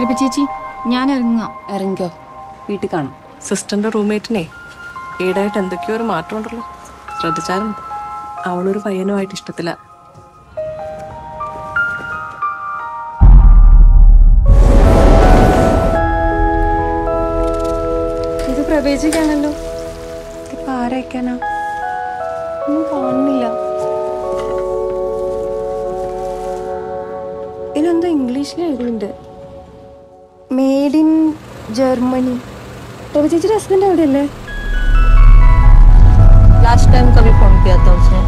പ്രഭ ചേച്ചി, ഞാൻ ഇറങ്ങാം. ഇറങ്ങിക്കോ, വീട്ടിൽ കാണും. സിസ്റ്ററിന്റെ റൂംമേറ്റിനെ ഈടായിട്ട് എന്തൊക്കെയോ ഒരു മാറ്റം ഉണ്ടല്ലോ, ശ്രദ്ധിച്ചാലും. അവളൊരു പയ്യനുമായിട്ട് ഇഷ്ടത്തില്ല. ഇത് പ്രവേശിക്കാണല്ലോ. ഇപ്പൊ ആരയക്കാനാ? ഒന്നും കാണുന്നില്ല. ഇതിനെന്തോ ഇംഗ്ലീഷിൽ എഴുതിയിട്ടുണ്ട്, മെയ്ഡ് ഇൻ ജർമ്മनी. प्रभु ചേച്ചിയുടെ ഹസ്ബൻഡ് എവിടെയല്ലേ? लास्ट टाइम कभी फोन किया था उसने?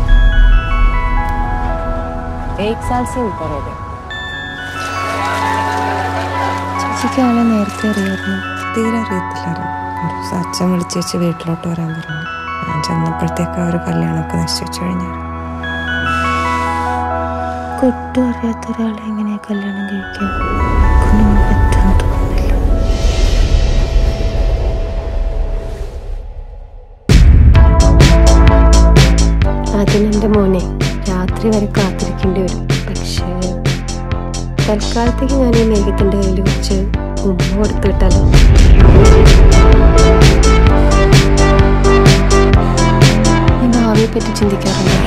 1 साल से ऊपर हो गया. ചേച്ചിക്ക് ആളെ നേരത്തെ അറിയായിരുന്നു? തീരെ അറിയത്തില്ലായിരുന്നു. ഒരു ദിവസം അച്ഛൻ വിളിച്ചേച്ച് വീട്ടിലോട്ട് വരാൻ പറഞ്ഞു. ഞാൻ ചെന്നപ്പോഴത്തേക്ക് ആ ഒരു കല്യാണമൊക്കെ നശിച്ചു കഴിഞ്ഞാൽ. ഒട്ടും അറിയാത്ത ഒരാളെ എങ്ങനെ കല്യാണം കഴിക്കാൻ പറ്റുമെന്ന് തോന്നുന്നില്ല. അതിനെന്റെ മോനെ രാത്രി വരെ കാത്തിരിക്കേണ്ടി വരും. പക്ഷേ തൽക്കാലത്തേക്ക് ഞാൻ ഈ മേഘത്തിന്റെ കയ്യിൽ വെച്ച് ഉമ്മ കൊടുത്തു വിട്ടാലോ? ഈ ഭാവിയെ പറ്റി ചിന്തിക്കാറുണ്ട്.